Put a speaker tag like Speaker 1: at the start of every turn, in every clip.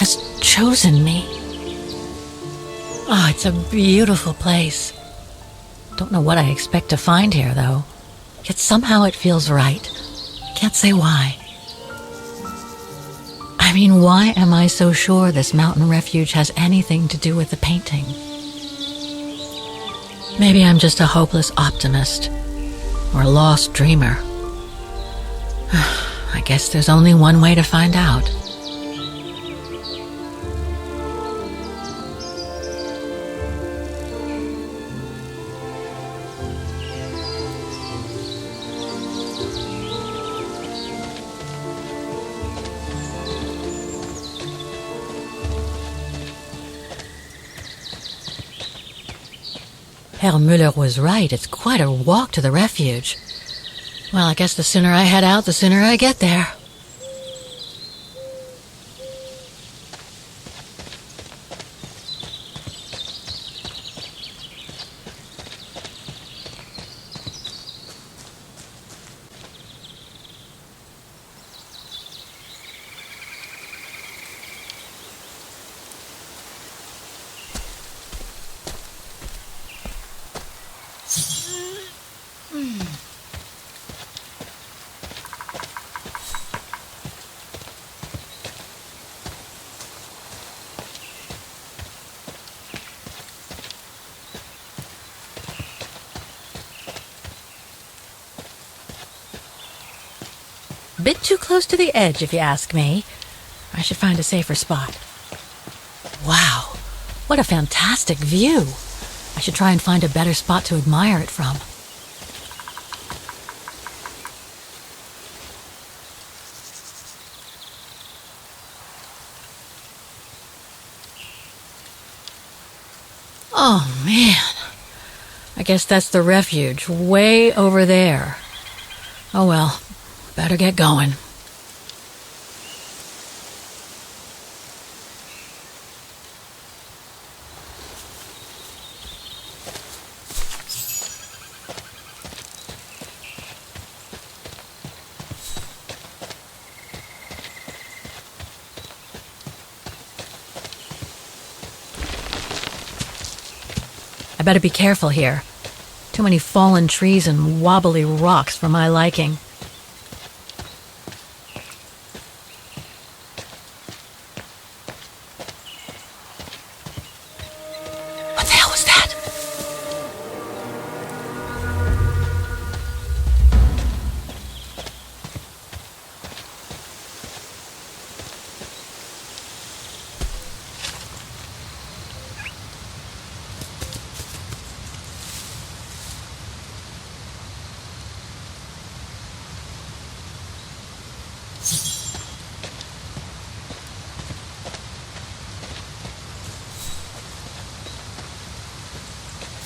Speaker 1: has chosen me. Oh, it's a beautiful place. Don't know what I expect to find here, though. Yet somehow it feels right. Can't say why. I mean, why am I so sure this mountain refuge has anything to do with the painting? Maybe I'm just a hopeless optimist or a lost dreamer. I guess there's only one way to find out. Herr Müller was right. It's quite a walk to the refuge. Well, I guess the sooner I head out, the sooner I get there. Bit too close to the edge, if you ask me. I should find a safer spot. Wow, what a fantastic view. I should try and find a better spot to admire it from. Oh, man. I guess that's the refuge, way over there. Oh, well. Better get going. I better be careful here. Too many fallen trees and wobbly rocks for my liking.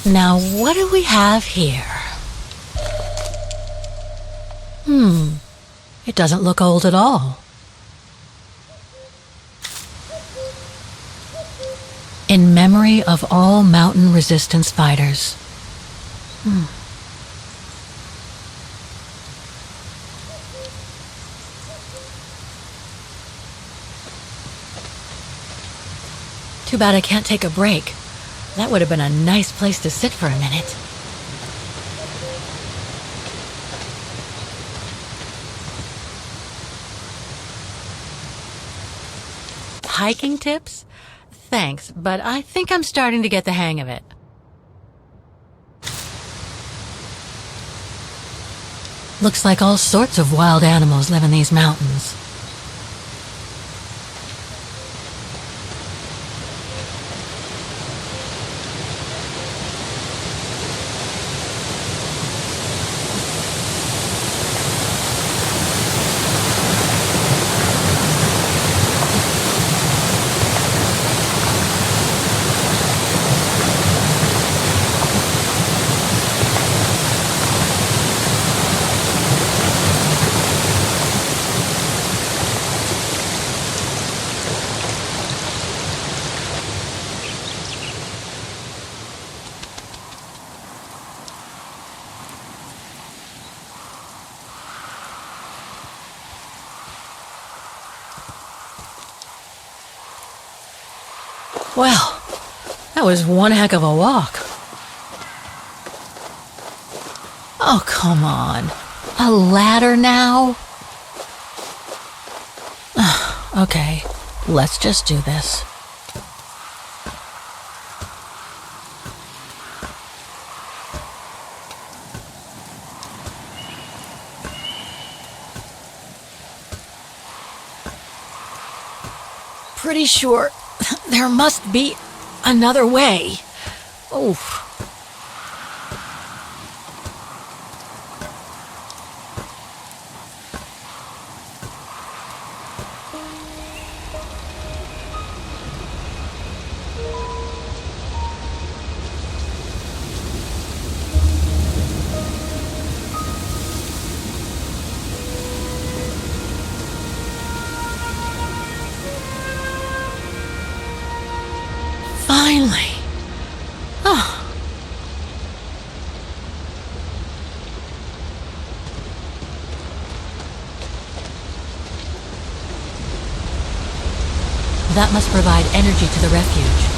Speaker 1: Now, what do we have here? It doesn't look old at all. In memory of all mountain resistance fighters. Too bad I can't take a break. That would have been a nice place to sit for a minute. Hiking tips? Thanks, but I think I'm starting to get the hang of it. Looks like all sorts of wild animals live in these mountains. Well, that was one heck of a walk. Oh, come on. A ladder now? Okay, let's just do this. Pretty sure there must be another way. Oh. Finally. Oh. That must provide energy to the refuge.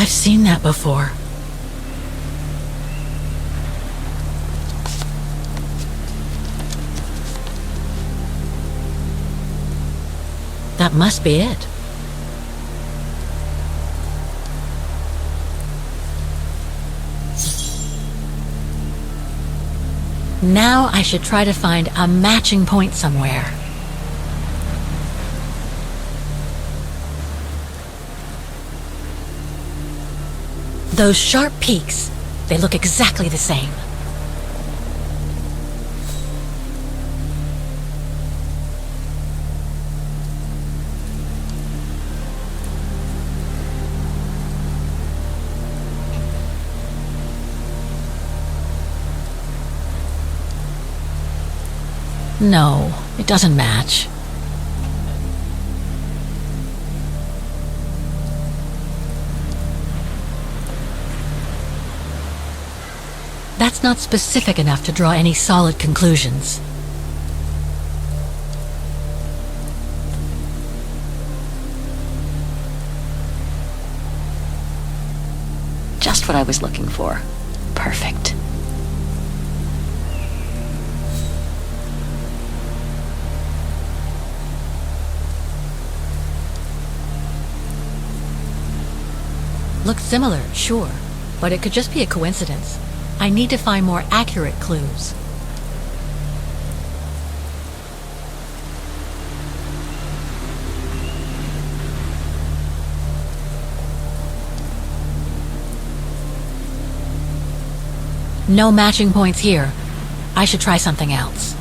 Speaker 1: I've seen that before. That must be it. Now I should try to find a matching point somewhere. Those sharp peaks, they look exactly the same. No, it doesn't match. That's not specific enough to draw any solid conclusions. Just what I was looking for. Perfect. Looks similar, sure, but it could just be a coincidence. I need to find more accurate clues. No matching points here. I should try something else.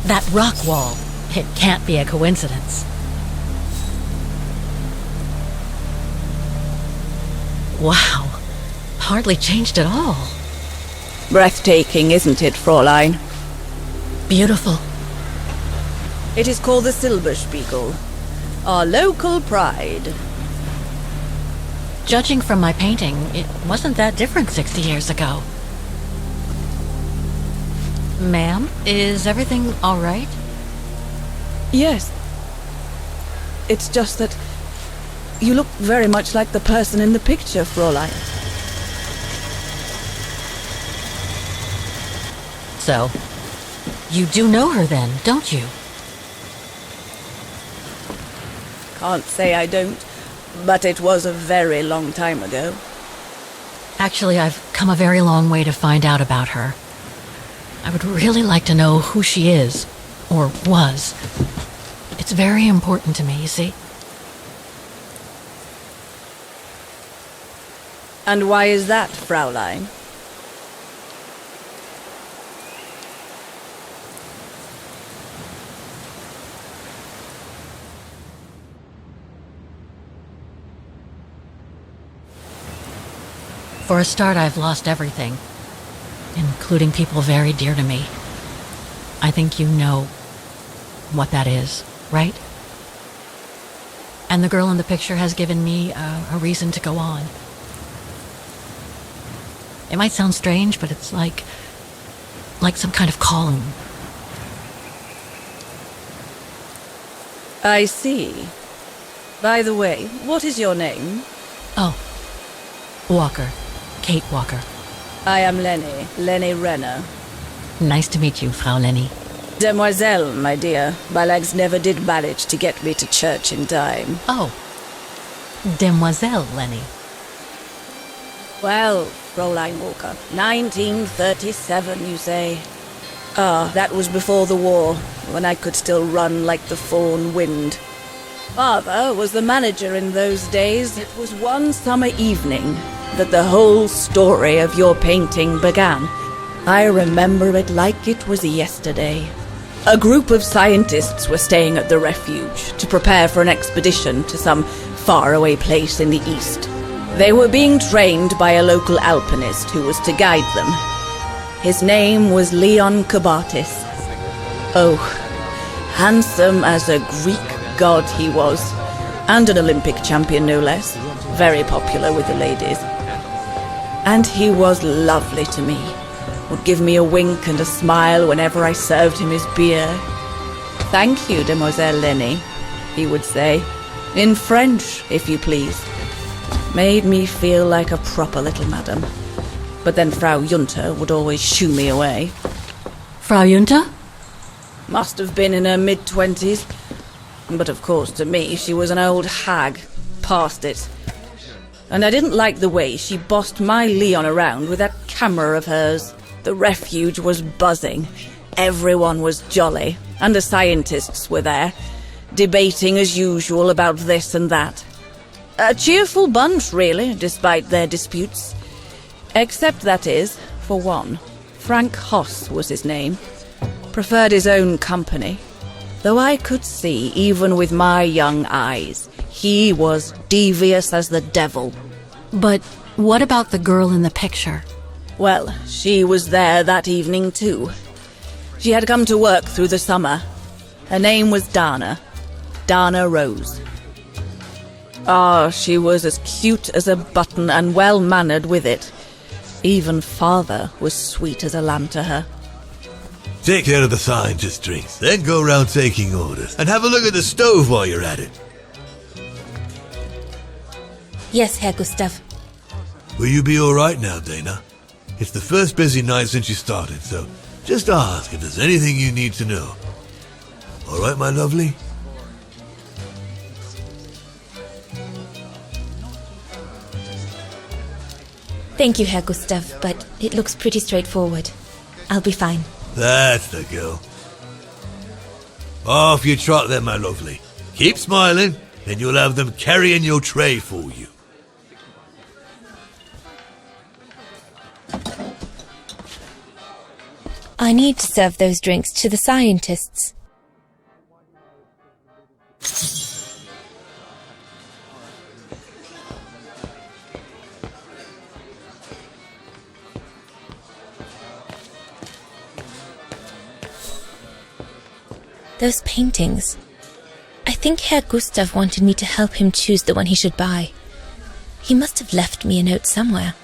Speaker 1: That rock wall. It can't be a coincidence. Wow. Hardly changed at all.
Speaker 2: Breathtaking, isn't it, Fräulein?
Speaker 1: Beautiful.
Speaker 2: It is called the Silberspiegel, our local pride.
Speaker 1: Judging from my painting, it wasn't that different 60 years ago. Ma'am, is everything all right?
Speaker 2: Yes. It's just that you look very much like the person in the picture, Fräulein.
Speaker 1: So, you do know her then, don't you?
Speaker 2: Can't say I don't, but it was a very long time ago.
Speaker 1: Actually, I've come a very long way to find out about her. I would really like to know who she is, or was. It's very important to me, you see.
Speaker 2: And why is that, Fraulein?
Speaker 1: For a start, I've lost everything, including people very dear to me. I think you know what that is, right? And the girl in the picture has given me a reason to go on. It might sound strange, but it's like some kind of calling.
Speaker 2: I see. By the way, what is your name?
Speaker 1: Oh, Walker. Kate Walker.
Speaker 2: I am Leni, Leni Renner.
Speaker 1: Nice to meet you, Frau Leni.
Speaker 2: Demoiselle, my dear. My legs never did manage to get me to church in time.
Speaker 1: Oh, Demoiselle Leni.
Speaker 2: Well, Fräulein Walker, 1937, you say? Ah, that was before the war, when I could still run like the fawn wind. Father was the manager in those days. It was one summer evening that the whole story of your painting began. I remember it like it was yesterday. A group of scientists were staying at the refuge to prepare for an expedition to some faraway place in the east. They were being trained by a local alpinist who was to guide them. His name was 𝗕𝗘𝗙𝗢𝗧. Oh, handsome as a Greek god he was, and an Olympic champion no less, very popular with the ladies. And he was lovely to me, would give me a wink and a smile whenever I served him his beer. "Thank you, Demoiselle Leni," he would say, in French, if you please. Made me feel like a proper little madam. But then Frau Junta would always shoo me away.
Speaker 1: Frau Junta?
Speaker 2: Must have been in her mid-20s. But of course, to me, she was an old hag, past it. And I didn't like the way she bossed my Leon around with that camera of hers. The refuge was buzzing. Everyone was jolly, and the scientists were there, debating as usual about this and that. A cheerful bunch, really, despite their disputes. Except, that is, for one. Frank Hoss was his name. Preferred his own company. Though I could see, even with my young eyes, he was devious as the devil.
Speaker 1: But what about the girl in the picture?
Speaker 2: Well, she was there that evening too. She had come to work through the summer. Her name was Dana Rose. Ah, she was as cute as a button and well-mannered with it. Even father was sweet as a lamb to her.
Speaker 3: Take care of the scientist drinks, then go round taking orders. And have a look at the stove while you're at it.
Speaker 4: Yes, Herr Gustav.
Speaker 3: Will you be all right now, Dana? It's the first busy night since you started, so just ask if there's anything you need to know. All right, my lovely?
Speaker 4: Thank you, Herr Gustav, but it looks pretty straightforward. I'll be fine.
Speaker 3: That's the girl. Off you trot then, my lovely. Keep smiling, then you'll have them carrying your tray for you.
Speaker 4: I need to serve those drinks to the scientists. Those paintings. I think Herr Gustav wanted me to help him choose the one he should buy. He must have left me a note somewhere.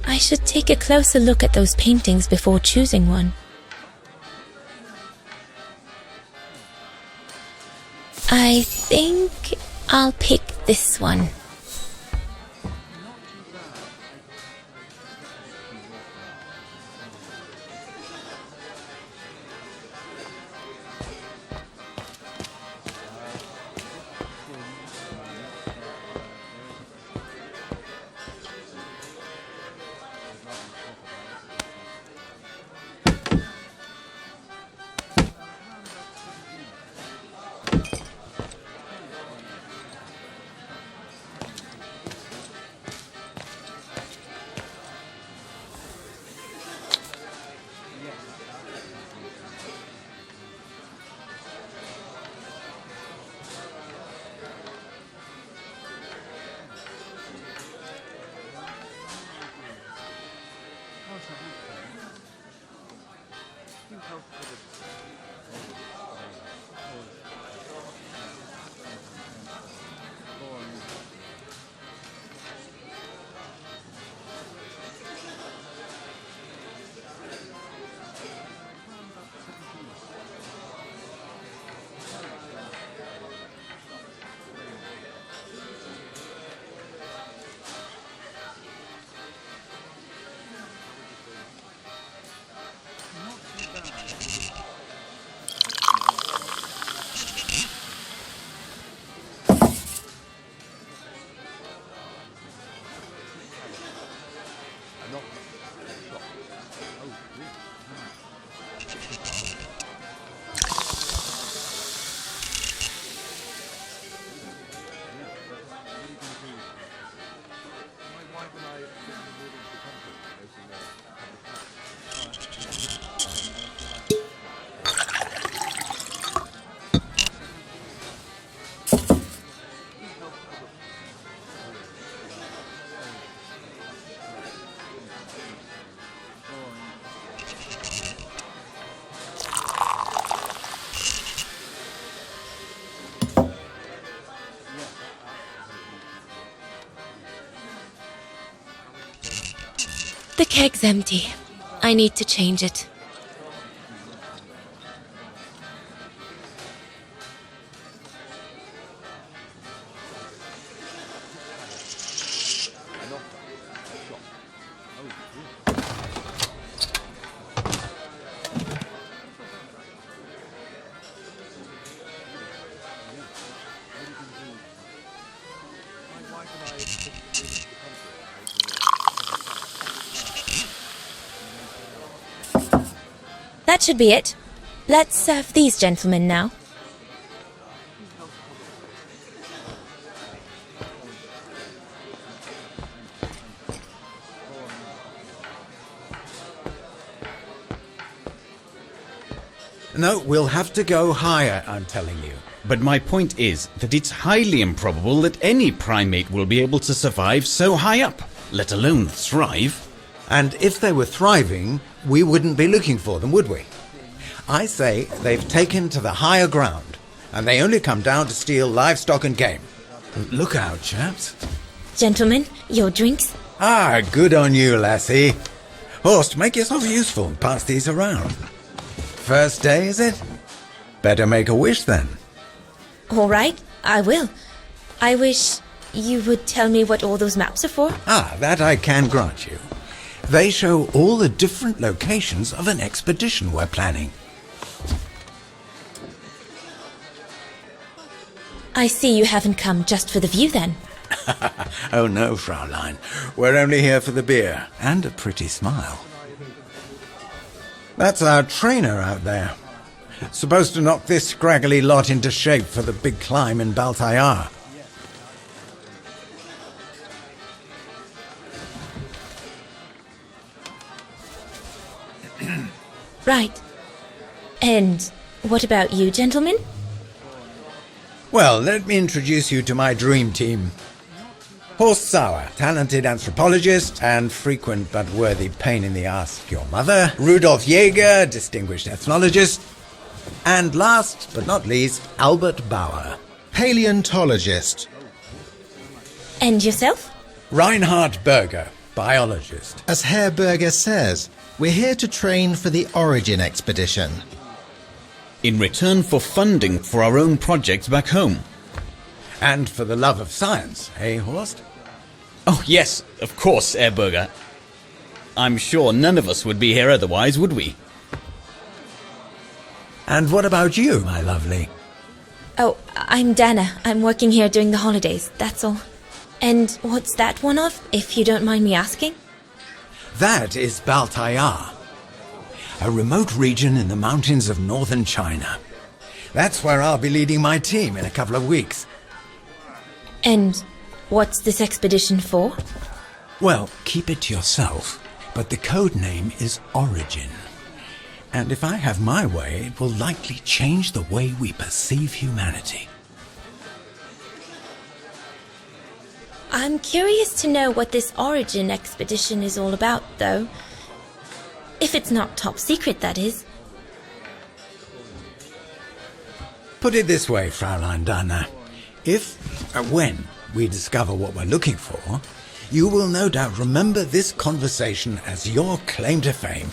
Speaker 4: I should take a closer look at those paintings before choosing one. I think I'll pick this one. The keg's empty. I need to change it. That should be it. Let's serve these gentlemen now.
Speaker 5: No, we'll have to go higher, I'm telling you.
Speaker 6: But my point is that it's highly improbable that any primate will be able to survive so high up, let alone thrive.
Speaker 5: And if they were thriving, we wouldn't be looking for them, would we? I say they've taken to the higher ground, and they only come down to steal livestock and game. Look out, chaps.
Speaker 4: Gentlemen, your drinks?
Speaker 5: Ah, good on you, lassie. Horst, make yourself useful and pass these around. First day, is it? Better make a wish, then.
Speaker 4: All right, I will. I wish you would tell me what all those maps are for.
Speaker 5: Ah, that I can grant you. They show all the different locations of an expedition we're planning.
Speaker 4: I see you haven't come just for the view, then.
Speaker 5: Oh no, Fraulein. We're only here for the beer and a pretty smile. That's our trainer out there. Supposed to knock this scraggly lot into shape for the big climb in 𝗪𝗥𝗥𝗪.
Speaker 4: Right. And what about you, gentlemen?
Speaker 5: Well, let me introduce you to my dream team. Horst Sauer, talented anthropologist and frequent but worthy pain in the ass, your mother. Rudolf Jäger, distinguished ethnologist. And last but not least, Albert Bauer,
Speaker 7: paleontologist.
Speaker 4: And yourself?
Speaker 5: Reinhard Berger, biologist.
Speaker 7: As Herr Berger says, we're here to train for the Origin expedition.
Speaker 6: In return for funding for our own projects back home.
Speaker 5: And for the love of science, eh, Horst?
Speaker 6: Oh yes, of course, Herr Berger. I'm sure none of us would be here otherwise, would we?
Speaker 5: And what about you, my lovely?
Speaker 4: Oh, I'm Dana. I'm working here during the holidays, that's all. And what's that one of, if you don't mind me asking?
Speaker 5: That is 𝗪𝗥𝗥𝗪, a remote region in the mountains of northern China. That's where I'll be leading my team in a couple of weeks.
Speaker 4: And what's this expedition for?
Speaker 5: Well, keep it to yourself, but the code name is Origin. And if I have my way, it will likely change the way we perceive humanity.
Speaker 4: I'm curious to know what this Origin expedition is all about, though. If it's not top secret, that is.
Speaker 5: put it this way, Fraulein Dana. When we discover what we're looking for, you will no doubt remember this conversation as your claim to fame.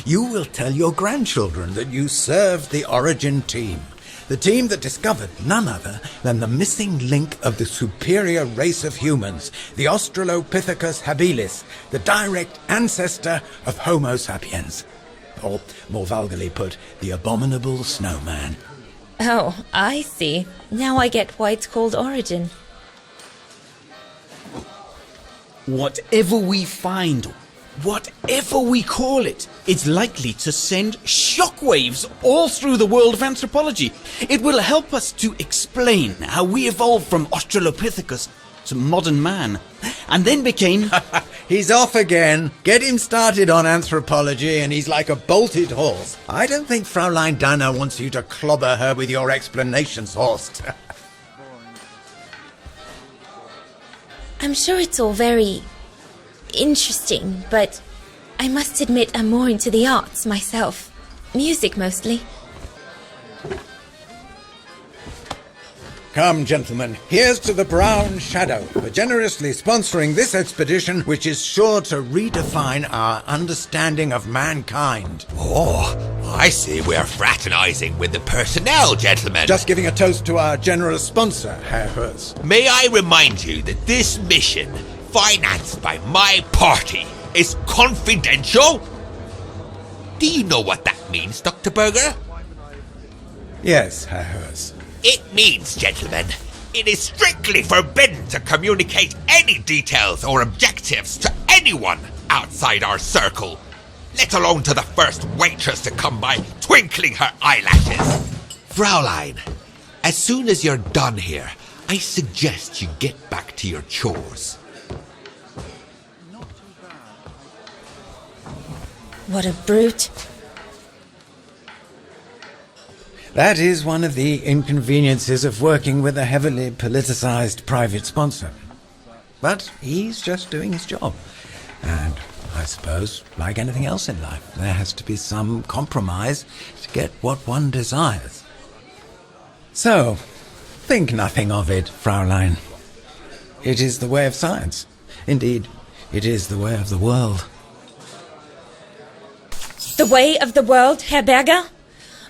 Speaker 5: You will tell your grandchildren that you served the Origin team, the team that discovered none other than the missing link of the superior race of humans, the 𝗪𝗡𝗪𝗕𝗥𝗔𝗓 habilis, the direct ancestor of Homo sapiens. Or, more vulgarly put, the abominable snowman.
Speaker 4: Oh, I see. Now I get why it's called Origin.
Speaker 6: Whatever we find, whatever we call it, it's likely to send shockwaves all through the world of anthropology. It will help us to explain how we evolved from 𝗪𝗡𝗪𝗕𝗥𝗔 to modern man, and then became...
Speaker 5: He's off again. Get him started on anthropology and he's like a bolted horse. I don't think Fraulein Dana wants you to clobber her with your explanations, Horst.
Speaker 4: I'm sure it's all very interesting, but I must admit I'm more into the arts myself. Music mostly.
Speaker 5: Come, gentlemen, here's to the Brown Shadow for generously sponsoring this expedition, which is sure to redefine our understanding of mankind.
Speaker 8: Oh, I see we're fraternizing with the personnel, gentlemen.
Speaker 5: Just giving a toast to our generous sponsor, Herr Herz.
Speaker 8: May I remind you that this mission, financed by my party, is confidential? Do you know what that means, Dr. Berger?
Speaker 5: Yes, Herr Herz.
Speaker 8: It means, gentlemen, it is strictly forbidden to communicate any details or objectives to anyone outside our circle, let alone to the first waitress to come by twinkling her eyelashes. Fraulein, as soon as you're done here, I suggest you get back to your chores.
Speaker 4: What a brute.
Speaker 5: That is one of the inconveniences of working with a heavily politicized private sponsor. But he's just doing his job. And I suppose, like anything else in life, there has to be some compromise to get what one desires. So, think nothing of it, Fraulein. It is the way of science. Indeed, it is the way of the world.
Speaker 4: The way of the world, Herr Berger?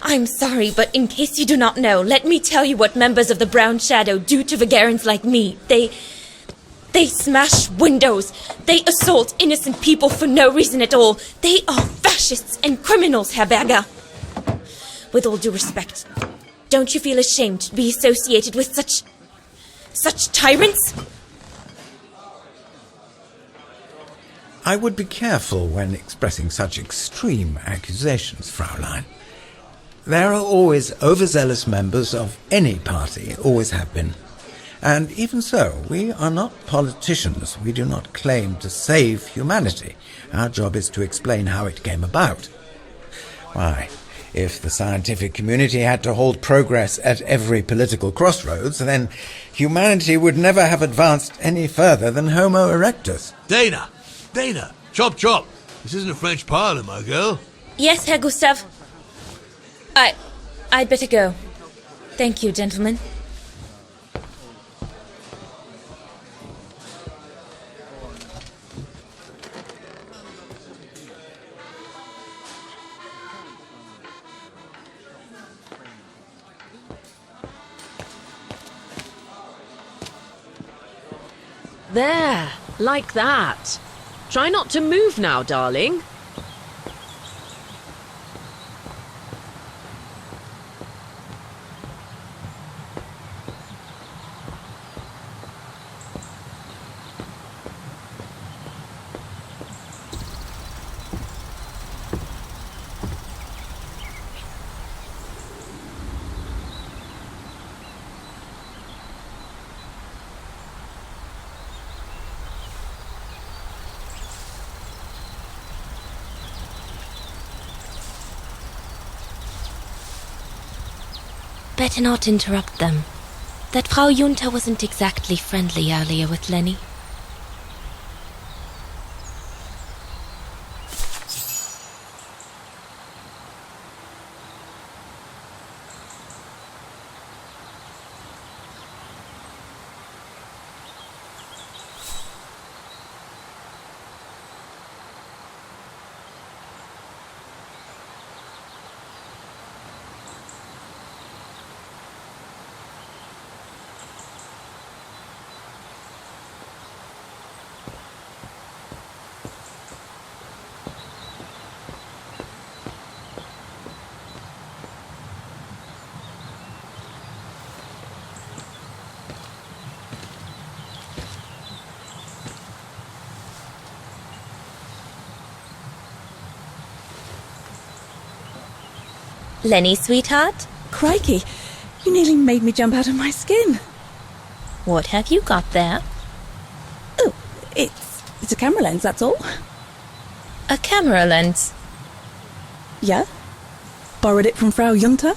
Speaker 4: I'm sorry, but in case you do not know, let me tell you what members of the Brown Shadow do to Vagarans like me. They smash windows. They assault innocent people for no reason at all. They are fascists and criminals, Herr Berger. With all due respect, don't you feel ashamed to be associated with such tyrants?
Speaker 5: I would be careful when expressing such extreme accusations, Fraulein. There are always overzealous members of any party, always have been. And even so, we are not politicians. We do not claim to save humanity. Our job is to explain how it came about. Why, if the scientific community had to hold progress at every political crossroads, then humanity would never have advanced any further than Homo erectus.
Speaker 3: Dana! Chop chop! This isn't a French parlor, my girl.
Speaker 4: Yes, Herr Gustav. I'd better go. Thank you, gentlemen.
Speaker 9: There, like that. Try not to move now, darling.
Speaker 4: Better not interrupt them. That Frau Junta wasn't exactly friendly earlier with Leni. Leni, sweetheart?
Speaker 2: Crikey, you nearly made me jump out of my skin.
Speaker 4: What have you got there?
Speaker 2: Oh, it's a camera lens, that's all.
Speaker 4: A camera lens?
Speaker 2: Yeah? Borrowed it from Frau Junta?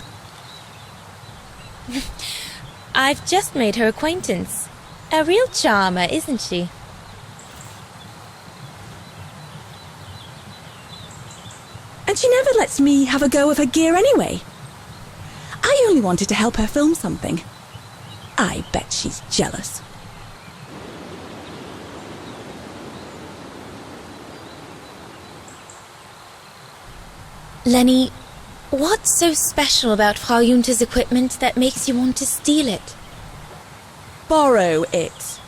Speaker 4: I've just made her acquaintance. A real charmer, isn't she?
Speaker 2: And she never lets me have a go of her gear anyway. I only wanted to help her film something. I bet she's jealous.
Speaker 4: Leni, what's so special about Frau Junta's equipment that makes you want to steal it?
Speaker 2: Borrow it.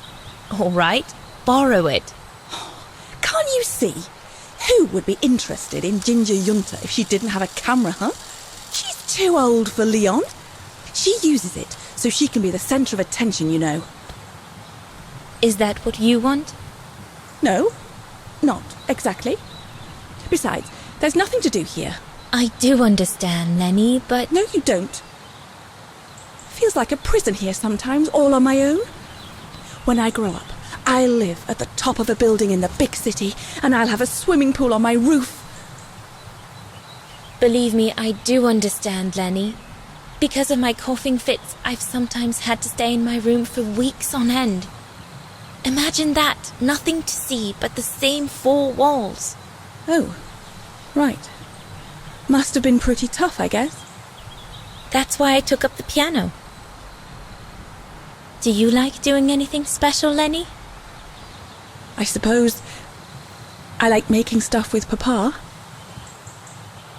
Speaker 4: All right, borrow it.
Speaker 2: Can't you see? Who would be interested in Ginger Junta if she didn't have a camera, huh? She's too old for Leon. She uses it so she can be the centre of attention, you know.
Speaker 4: Is that what you want?
Speaker 2: No, not exactly. Besides, there's nothing to do here.
Speaker 4: I do understand, Leni, but...
Speaker 2: No, you don't. Feels like a prison here sometimes, all on my own. When I grow up, I'll live at the top of a building in the big city, and I'll have a swimming pool on my roof.
Speaker 4: Believe me, I do understand, Leni. Because of my coughing fits, I've sometimes had to stay in my room for weeks on end. Imagine that, nothing to see but the same four walls.
Speaker 2: Oh, right. Must have been pretty tough, I guess.
Speaker 4: That's why I took up the piano. Do you like doing anything special, Leni?
Speaker 2: I suppose I like making stuff with Papa.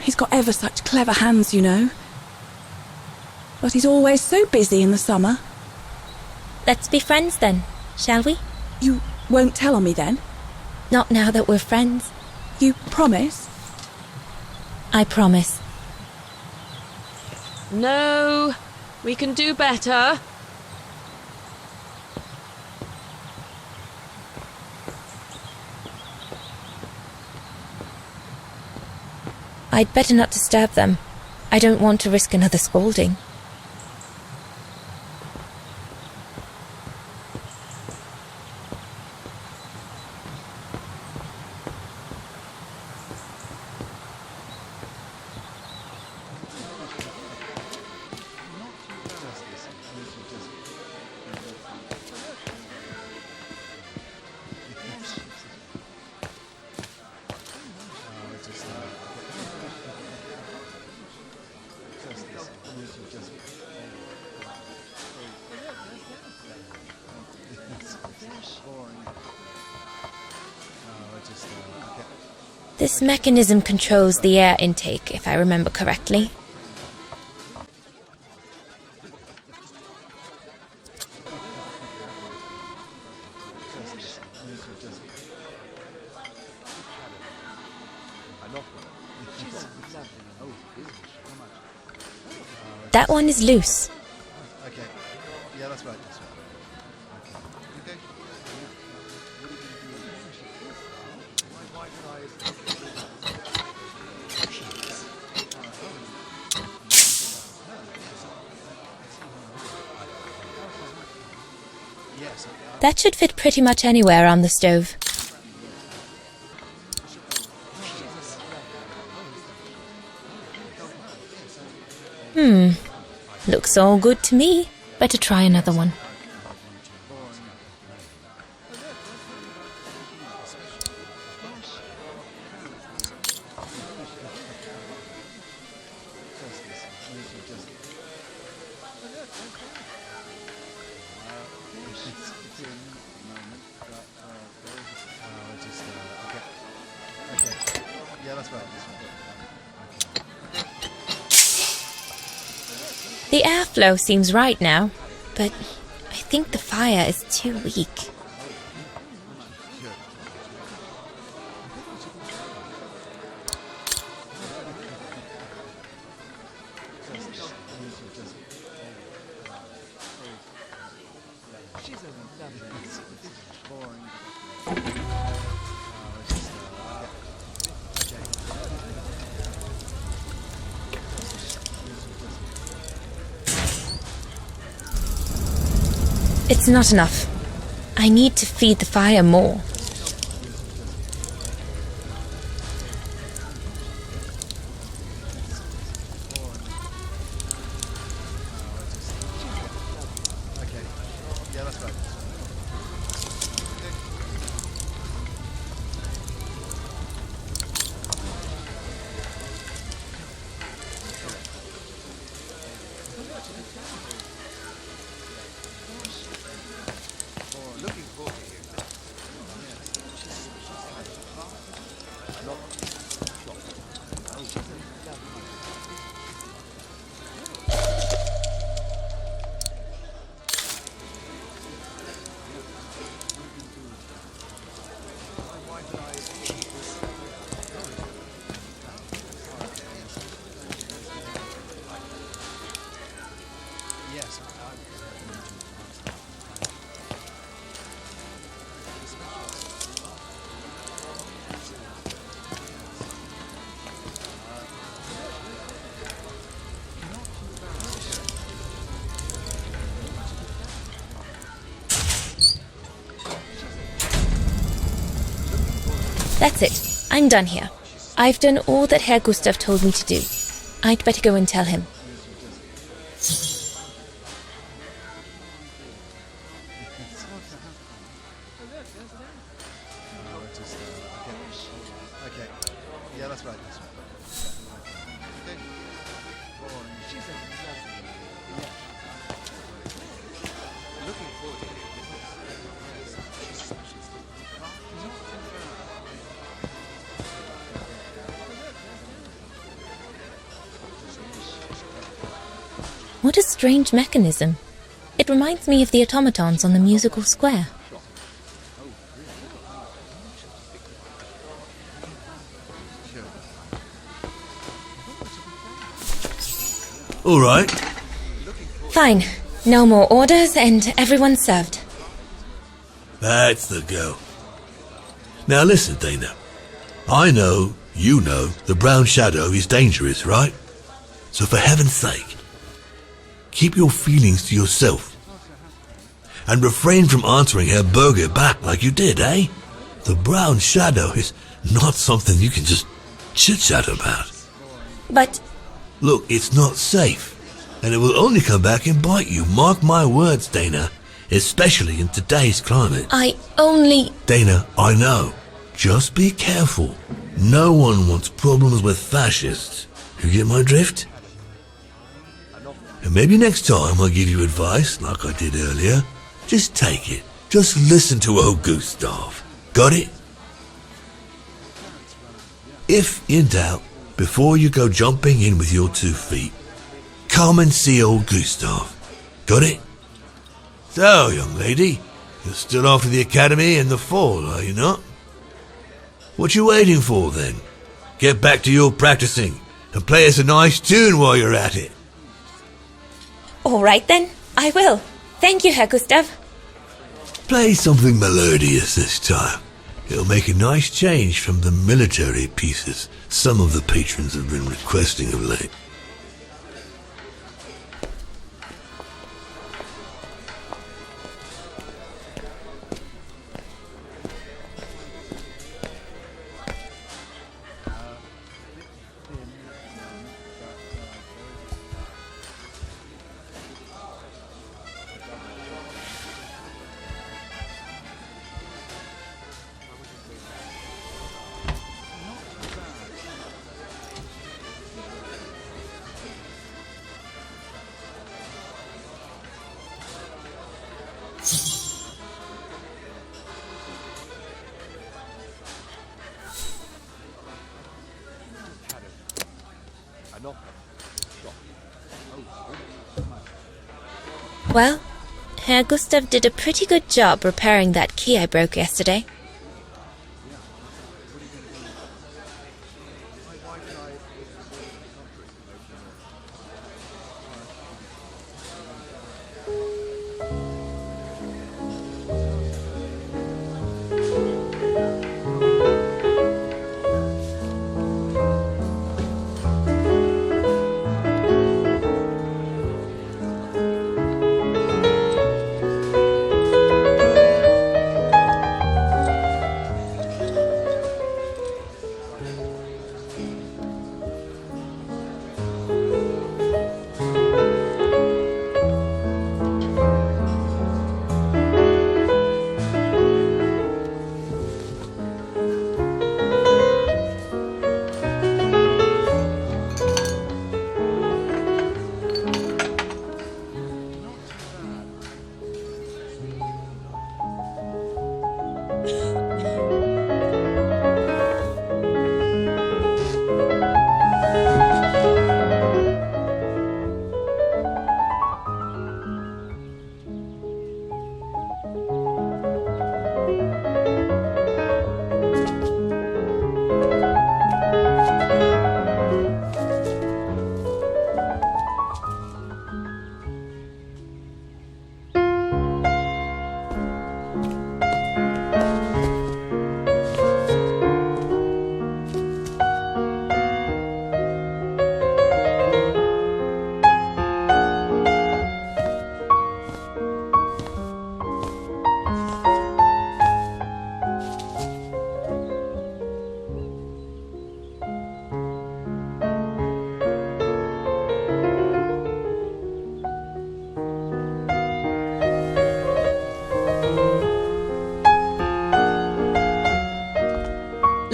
Speaker 2: He's got ever such clever hands, you know. But he's always so busy in the summer.
Speaker 4: Let's be friends then, shall we?
Speaker 2: You won't tell on me then?
Speaker 4: Not now that we're friends.
Speaker 2: You promise?
Speaker 4: I promise.
Speaker 9: No, we can do better.
Speaker 4: I'd better not disturb them. I don't want to risk another scolding. This mechanism controls the air intake, if I remember correctly. That one is loose.
Speaker 10: Okay. Yeah, that's right. Okay.
Speaker 4: That should fit pretty much anywhere on the stove. Looks all good to me. Better try another one.
Speaker 10: Yeah, that's right.
Speaker 4: The airflow seems right now, but I think the fire is too weak. It's not enough. I need to feed the fire more.
Speaker 10: Okay. Yeah, that's right.
Speaker 4: That's it. I'm done here. I've done all that Herr Gustav told me to do. I'd better go and tell him.
Speaker 10: Okay. Yeah, that's right. That's right. Okay. Looking forward to it.
Speaker 4: What a strange mechanism. It reminds me of the automatons on the musical square.
Speaker 3: All right.
Speaker 4: Fine. No more orders and everyone's served.
Speaker 3: That's the go. Now listen, Dana. I know, you know, the brown shadow is dangerous, right? So for heaven's sake, keep your feelings to yourself. And refrain from answering Herr Berger back like you did, eh? The brown shadow is not something you can just chit-chat about.
Speaker 4: But
Speaker 3: Look, it's not safe. And it will only come back and bite you. Mark my words, Dana. Especially in today's climate.
Speaker 4: I only...
Speaker 3: Dana, I know. Just be careful. No one wants problems with fascists. You get my drift? And maybe next time I'll give you advice like I did earlier. Just take it. Just listen to old Gustav. Got it? If in doubt, before you go jumping in with your 2 feet, come and see old Gustav. Got it? So, young lady, you're still off to the academy in the fall, are you not? What you waiting for, then? Get back to your practicing and play us a nice tune while you're at it.
Speaker 4: All right then, I will. Thank you, Herr Gustav.
Speaker 3: Play something melodious this time. It'll make a nice change from the military pieces some of the patrons have been requesting of late.
Speaker 4: Well, Herr Gustav did a pretty good job repairing that key I broke yesterday.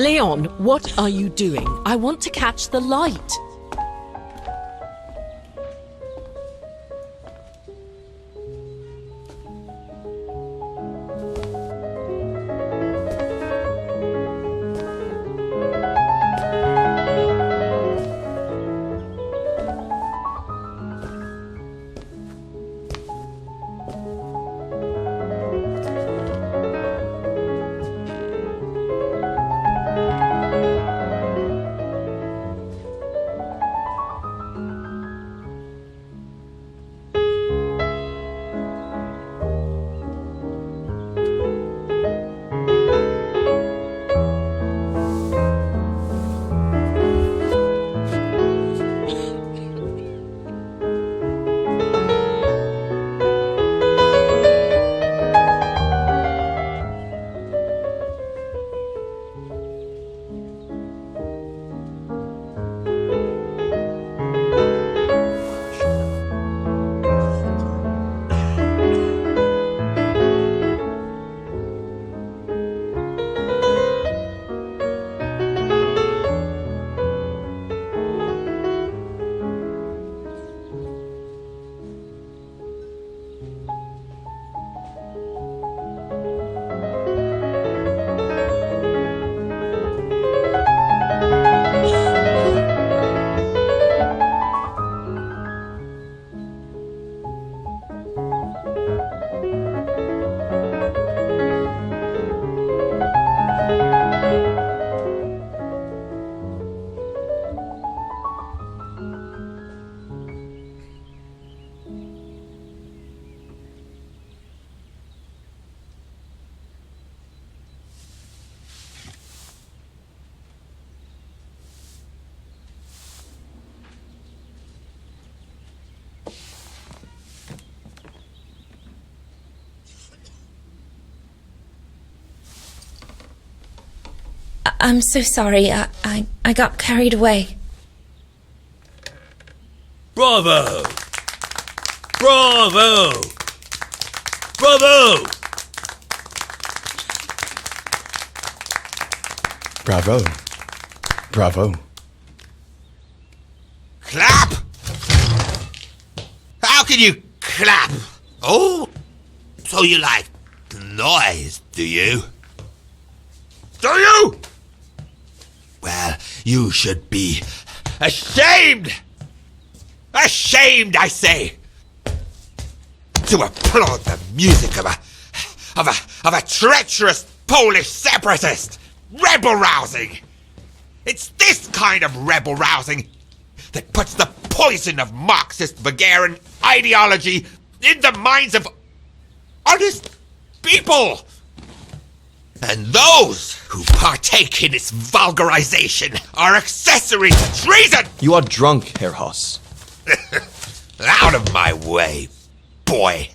Speaker 9: Leon, what are you doing? I want to catch the light.
Speaker 4: I'm so sorry. I got carried away.
Speaker 3: Bravo! Bravo! Bravo!
Speaker 11: Bravo. Bravo.
Speaker 8: Clap! How can you clap? Oh, so you like noise, do you? Do you? Well, you should be ashamed! Ashamed, I say! To applaud the music of a treacherous Polish separatist! Rebel-rousing! It's this kind of rebel-rousing that puts the poison of Marxist Bulgarian ideology in the minds of honest people! And those who partake in its vulgarization are accessory to treason!
Speaker 11: You are drunk, Herr Hoss.
Speaker 8: Out of my way, boy.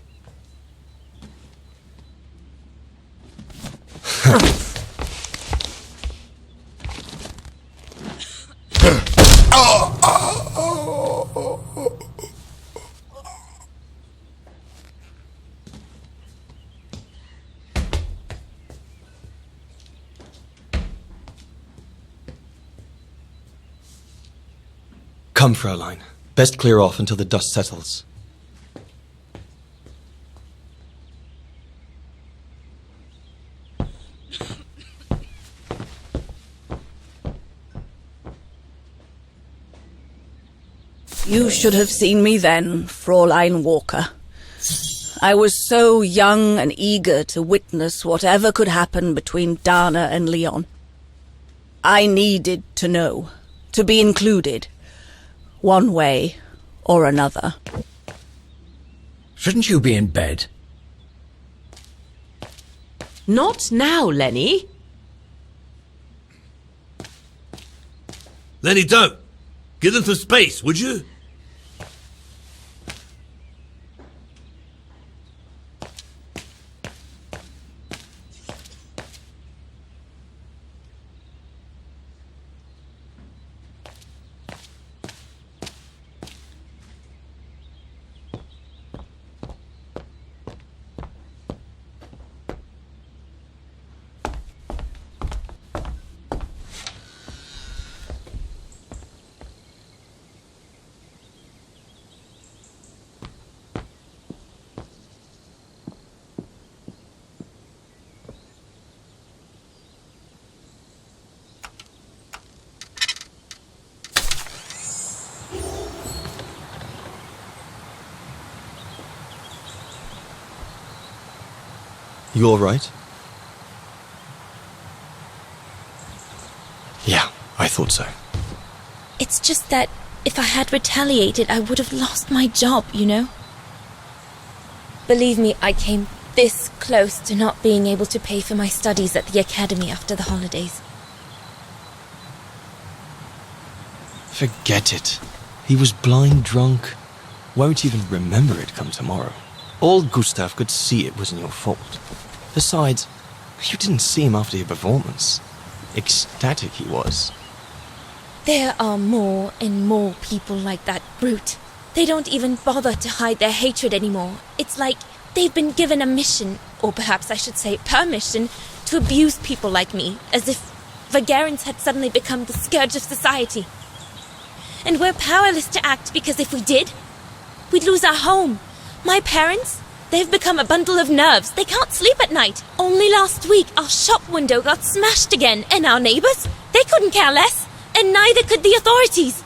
Speaker 11: Come, Fraulein. Best clear off until the dust settles.
Speaker 2: You should have seen me then, Fräulein Walker. I was so young and eager to witness whatever could happen between Dana and Leon. I needed to know, to be included, one way or another.
Speaker 5: Shouldn't you be in bed?
Speaker 9: Not now, Leni.
Speaker 3: Lenny, don't. Give them some space, would you?
Speaker 11: You all right? Yeah, I thought so.
Speaker 4: It's just that if I had retaliated, I would have lost my job, you know? Believe me, I came this close to not being able to pay for my studies at the academy after the holidays.
Speaker 11: Forget it. He was blind drunk. Won't even remember it come tomorrow. Old Gustav could see it wasn't your fault. Besides, you didn't see him after your performance. Ecstatic he was.
Speaker 4: There are more and more people like that brute. They don't even bother to hide their hatred anymore. It's like they've been given a mission, or perhaps I should say permission, to abuse people like me, as if Vagarans had suddenly become the scourge of society. And we're powerless to act because if we did, we'd lose our home. My parents, they've become a bundle of nerves. They can't sleep at night. Only last week, our shop window got smashed again, and our neighbors, they couldn't care less, and neither could the authorities.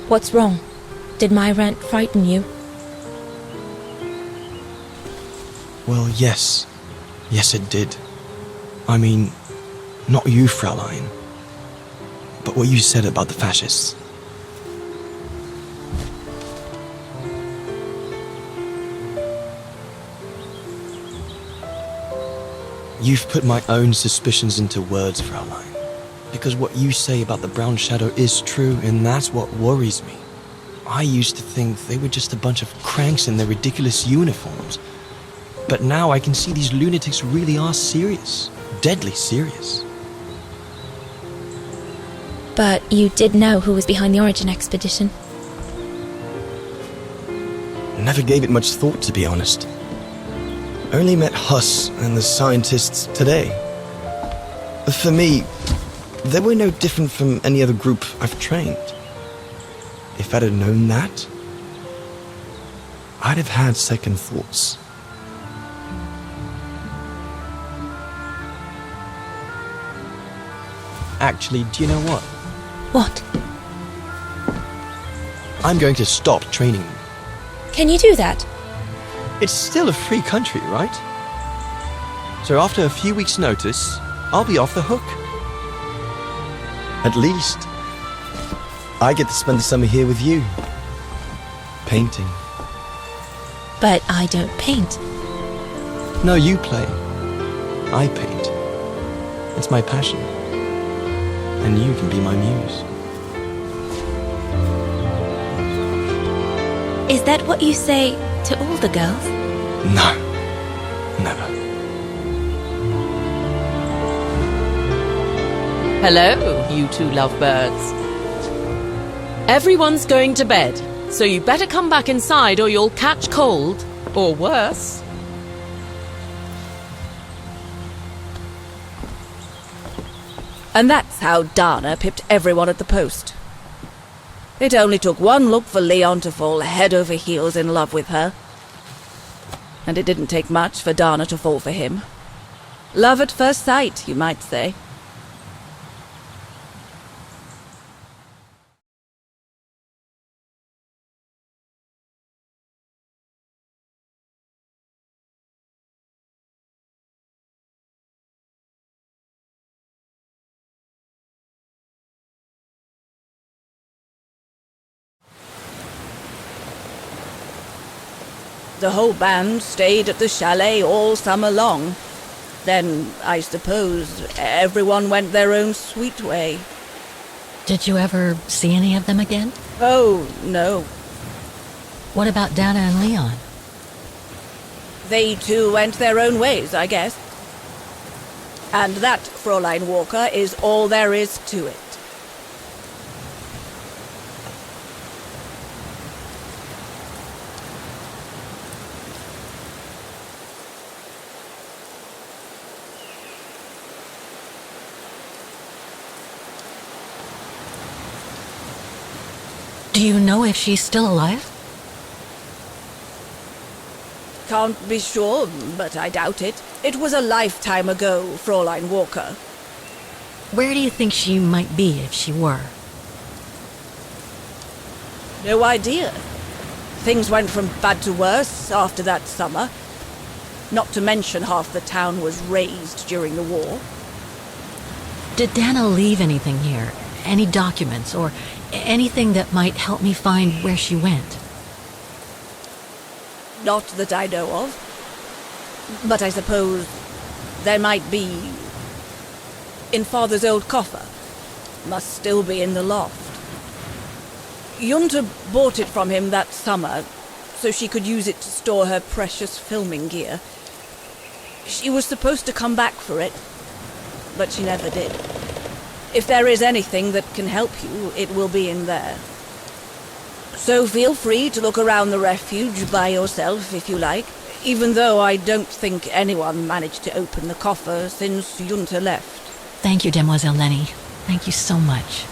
Speaker 4: What's wrong? Did my rant frighten you?
Speaker 11: Well, yes. Yes, it did. I mean, not you, Fraulein. But what you said about the fascists. You've put my own suspicions into words, Fraulein. Because what you say about the Brown Shadow is true, and that's what worries me. I used to think they were just a bunch of cranks in their ridiculous uniforms. But now I can see these lunatics really are serious. Deadly serious.
Speaker 4: But you did know who was behind the Origin expedition?
Speaker 11: Never gave it much thought, to be honest. Only met Huss and the scientists today. For me, they were no different from any other group I've trained. If I'd have known that, I'd have had second thoughts. Actually, do you know what?
Speaker 4: What?
Speaker 11: I'm going to stop training them.
Speaker 4: Can you do that?
Speaker 11: It's still a free country, right? So after a few weeks' notice, I'll be off the hook. At least, I get to spend the summer here with you. Painting.
Speaker 4: But I don't paint.
Speaker 11: No, you play. I paint. It's my passion. And you can be my muse.
Speaker 4: Is that what you say to all the girls?
Speaker 11: No, never.
Speaker 9: Hello, you two lovebirds. Everyone's going to bed, so you better come back inside or you'll catch cold, or worse.
Speaker 2: And that's how Dana pipped everyone at the post. It only took one look for Leon to fall head over heels in love with her. And it didn't take much for Dana to fall for him. Love at first sight, you might say. The whole band stayed at the chalet all summer long. Then, I suppose, everyone went their own sweet way.
Speaker 1: Did you ever see any of them again?
Speaker 2: Oh, no.
Speaker 1: What about Dana and Leon?
Speaker 2: They too went their own ways, I guess. And that, Fräulein Walker, is all there is to it.
Speaker 1: Do you know if she's still alive?
Speaker 2: can't be sure, but I doubt it. It was a lifetime ago, Fräulein Walker.
Speaker 1: Where do you think she might be if she were?
Speaker 2: No idea. Things went from bad to worse after that summer. Not to mention half the town was razed during the war.
Speaker 1: Did Dana leave anything here? Any documents or anything that might help me find where she went?
Speaker 2: Not that I know of. But I suppose there might be in Father's old coffer. Must still be in the loft. Junta bought it from him that summer so she could use it to store her precious filming gear. She was supposed to come back for it, but she never did. If there is anything that can help you, it will be in there. So feel free to look around the refuge by yourself if you like, even though I don't think anyone managed to open the coffer since Junta left.
Speaker 1: Thank you, Demoiselle Leni. Thank you so much.